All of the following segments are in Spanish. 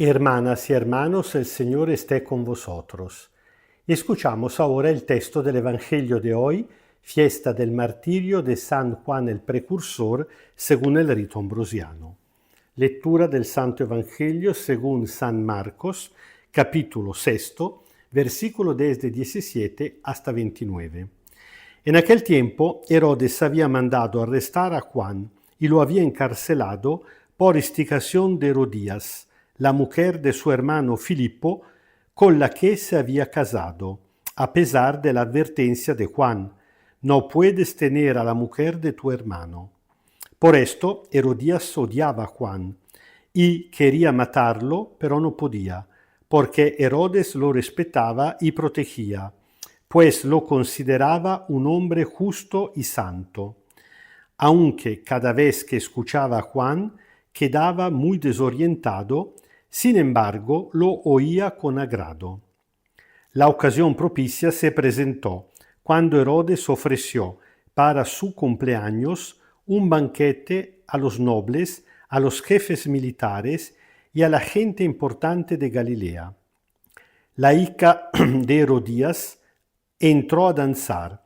Hermanas y hermanos, el Señor esté con vosotros. Escuchamos ahora el texto del Evangelio de hoy, fiesta del martirio de San Juan el Precursor, según el rito ambrosiano. Lectura del Santo Evangelio según San Marcos, capítulo 6, versículo desde 17 hasta 29. En aquel tiempo, Herodes había mandado arrestar a Juan y lo había encarcelado por instigación de Herodías, la mujer de su hermano Filipo, con la que se había casado, a pesar de la advertencia de Juan: no puedes tener a la mujer de tu hermano. Por esto, Herodías odiaba a Juan y quería matarlo, pero no podía, porque Herodes lo respetaba y protegía, pues lo consideraba un hombre justo y santo. Aunque cada vez que escuchaba a Juan quedaba muy desorientado, sin embargo lo oía con agrado. La ocasión propicia se presentó cuando Herodes ofreció para su cumpleaños un banquete a los nobles, a los jefes militares y a la gente importante de Galilea. La hija de Herodías entró a danzar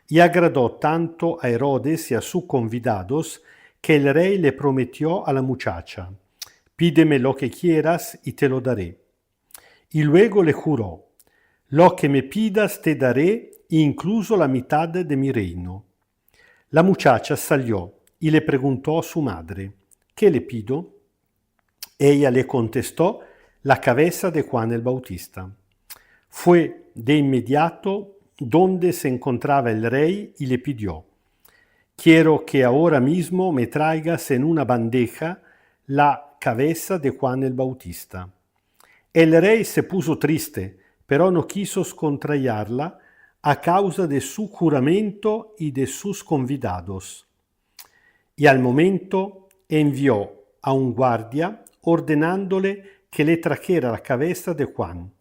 y agradó tanto a Herodes y a sus convidados que el rey le prometió a la muchacha: pídeme lo que quieras y te lo daré. Y luego le juró: lo que me pidas te daré, incluso la mitad de mi reino. La muchacha salió y le preguntó a su madre: ¿qué le pido? Ella le contestó: la cabeza de Juan el Bautista. Fue de inmediato donde se encontraba el rey y le pidió: quiero que ahora mismo me traigas en una bandeja la cabeza de Juan el Bautista. El rey se puso triste, pero no quiso contrariarla a causa de su juramento y de sus convidados. Y al momento envió a un guardia ordenándole que le trajera la cabeza de Juan.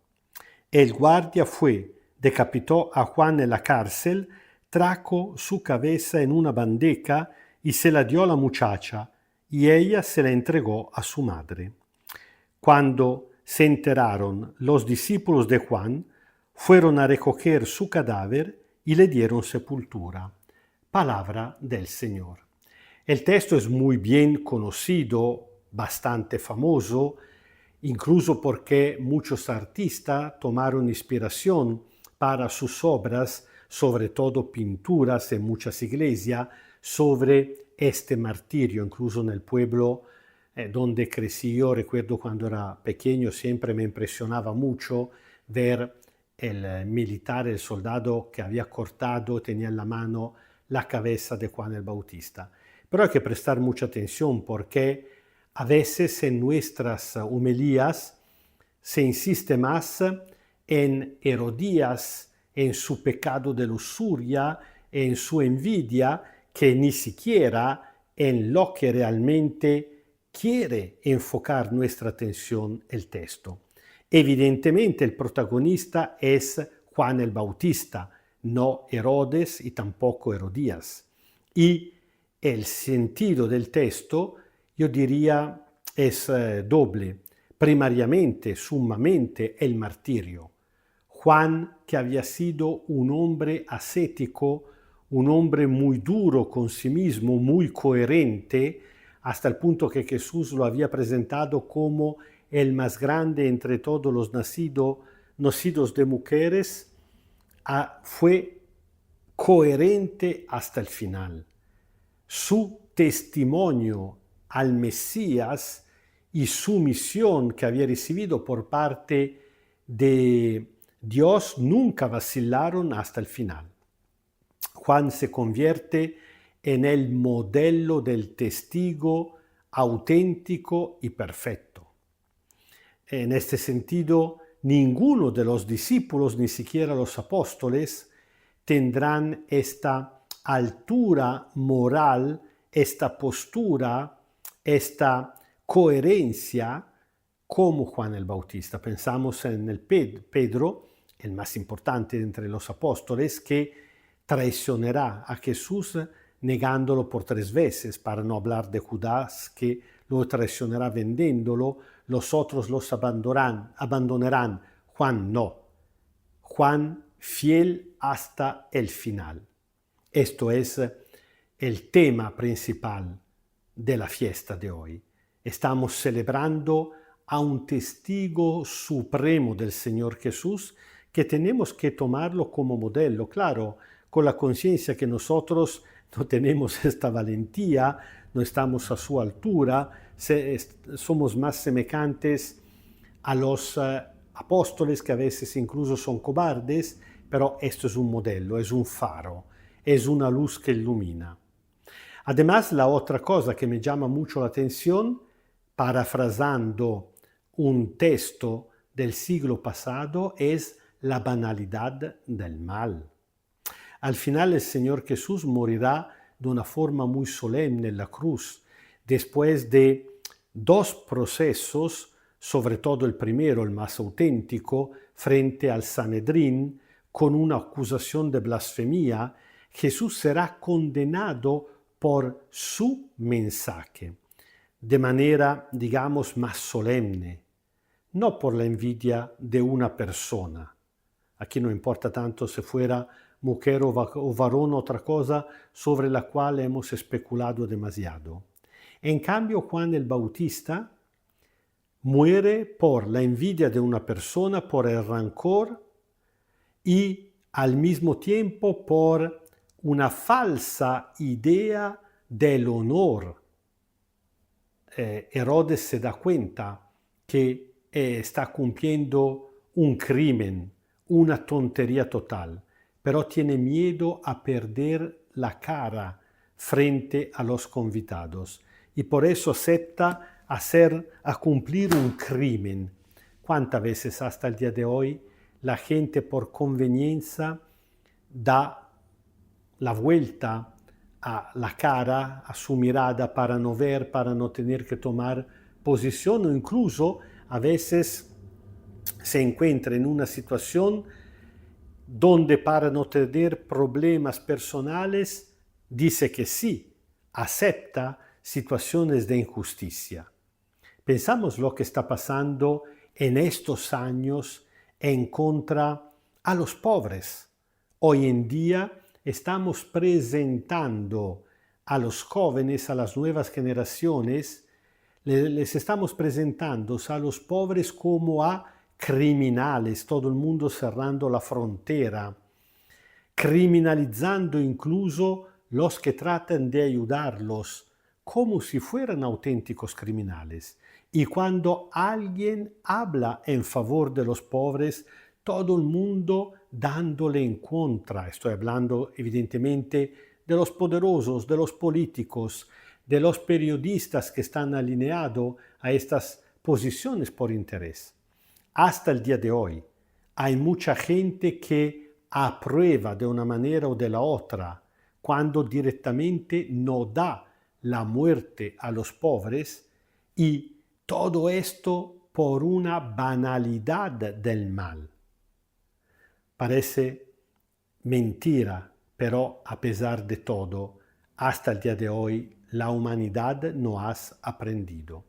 El guardia fue, decapitó a Juan en la cárcel, trajo su cabeza en una bandeja y se la dio a la muchacha, y ella se la entregó a su madre. Cuando se enteraron los discípulos de Juan, fueron a recoger su cadáver y le dieron sepultura. Palabra del Señor. El texto es muy bien conocido, bastante famoso, incluso porque muchos artistas tomaron inspiración para sus obras, sobre todo pinturas en muchas iglesias, sobre este martirio. Incluso en el pueblo donde crecí yo, recuerdo cuando era pequeño, siempre me impresionaba mucho ver el militar, el soldado que había cortado, tenía en la mano la cabeza de Juan el Bautista. Pero hay que prestar mucha atención porque a veces en nuestras homilías se insiste más en Herodías, en su pecado de lujuria, en su envidia, que ni siquiera en lo que realmente quiere enfocar nuestra atención el texto. Evidentemente el protagonista es Juan el Bautista, no Herodes y tampoco Herodías. Y el sentido del texto, yo diría, es doble. Primariamente, sumamente, el martirio. Juan, que había sido un hombre ascético, un hombre muy duro con sí mismo, muy coherente, hasta el punto que Jesús lo había presentado como el más grande entre todos los nacidos de mujeres, fue coherente hasta el final. Su testimonio al Mesías y su misión que había recibido por parte de Dios nunca vacilaron hasta el final. Juan se convierte en el modelo del testigo auténtico y perfecto. En este sentido, ninguno de los discípulos, ni siquiera los apóstoles, tendrán esta altura moral, esta postura, esta coherencia como Juan el Bautista. Pensamos en el Pedro, el más importante entre los apóstoles, que traicionará a Jesús negándolo por 3 veces, para no hablar de Judas, que lo traicionará vendiéndolo, los otros los abandonarán. Juan no. Juan fiel hasta el final. Esto es el tema principal de la fiesta de hoy. Estamos celebrando a un testigo supremo del Señor Jesús que tenemos que tomarlo como modelo, claro, con la conciencia que nosotros no tenemos esta valentía, no estamos a su altura, somos más semejantes a los apóstoles que a veces incluso son cobardes, pero esto es un modelo, es un faro, es una luz que ilumina. Además, la otra cosa que me llama mucho la atención, parafrasando un texto del siglo pasado, es la banalidad del mal. Al final el Señor Jesús morirá de una forma muy solemne en la cruz, después de dos procesos, sobre todo el primero, el más auténtico, frente al Sanedrín, con una acusación de blasfemia. Jesús será condenado por su mensaje, de manera, digamos, más solemne, no por la envidia de una persona. Aquí no importa tanto si fuera mujer o varón, otra cosa sobre la cual hemos especulado demasiado. En cambio, Juan el Bautista muere por la envidia de una persona, por el rencor y al mismo tiempo por una falsa idea del honor. Herodes se da cuenta que está cumpliendo un crimen, una tontería total, pero tiene miedo a perder la cara frente a los convidados y por eso acepta a cumplir un crimen. ¿Cuántas veces hasta el día de hoy la gente por conveniencia da la vuelta a la cara, a su mirada para no ver, para no tener que tomar posición, o incluso a veces se encuentra en una situación donde para no tener problemas personales dice que sí, acepta situaciones de injusticia. Pensamos lo que está pasando en estos años en contra a los pobres. Hoy en día estamos presentando a los jóvenes, a las nuevas generaciones, les estamos presentando a los pobres como a criminales, todo el mundo cerrando la frontera, criminalizando incluso los que tratan de ayudarlos, como si fueran auténticos criminales. Y cuando alguien habla en favor de los pobres, todo el mundo dándole en contra. Estoy hablando evidentemente de los poderosos, de los políticos, de los periodistas que están alineados a estas posiciones por interés. Hasta el día de hoy hay mucha gente que aprueba de una manera o de la otra cuando directamente no da la muerte a los pobres, y todo esto por una banalidad del mal. Parece mentira, pero a pesar de todo, hasta el día de hoy la humanidad no ha aprendido.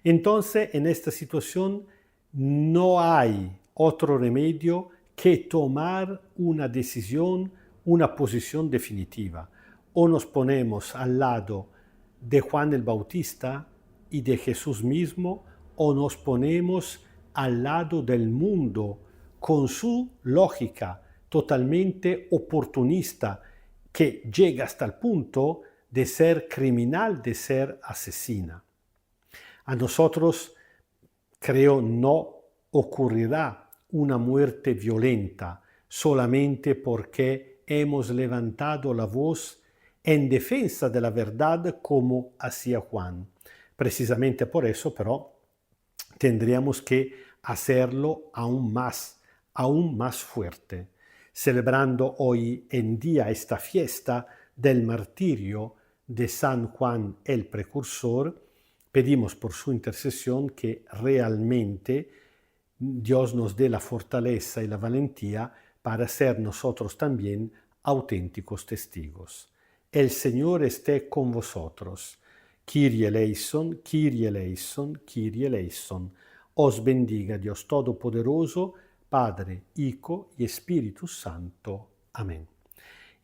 Entonces, en esta situación no hay otro remedio que tomar una decisión, una posición definitiva. O nos ponemos al lado de Juan el Bautista y de Jesús mismo, o nos ponemos al lado del mundo con su lógica totalmente oportunista que llega hasta el punto de ser criminal, de ser asesina. A nosotros, creo, no ocurrirá una muerte violenta solamente porque hemos levantado la voz en defensa de la verdad como hacía Juan. Precisamente por eso, pero, tendríamos que hacerlo aún más fuerte, celebrando hoy en día esta fiesta del martirio de San Juan el Precursor. Pedimos por su intercesión que realmente Dios nos dé la fortaleza y la valentía para ser nosotros también auténticos testigos. El Señor esté con vosotros. Kyrie eleison, Kyrie eleison, Kyrie eleison. Os bendiga Dios Todopoderoso, Padre, Hijo y Espíritu Santo. Amén.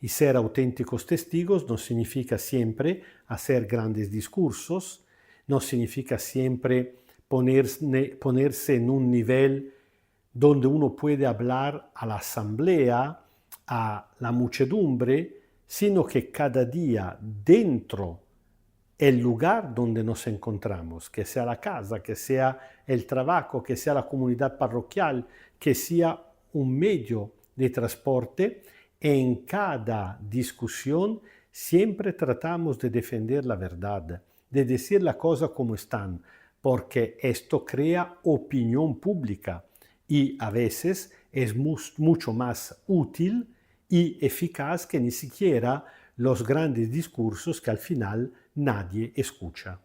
Y ser auténticos testigos no significa siempre hacer grandes discursos, no significa siempre ponerse en un nivel donde uno puede hablar a la asamblea, a la muchedumbre, sino que cada día dentro el lugar donde nos encontramos, que sea la casa, que sea el trabajo, que sea la comunidad parroquial, que sea un medio de transporte, en cada discusión siempre tratamos de defender la verdad, de decir la cosa como están, porque esto crea opinión pública y a veces es mucho más útil y eficaz que ni siquiera los grandes discursos que al final nadie escucha.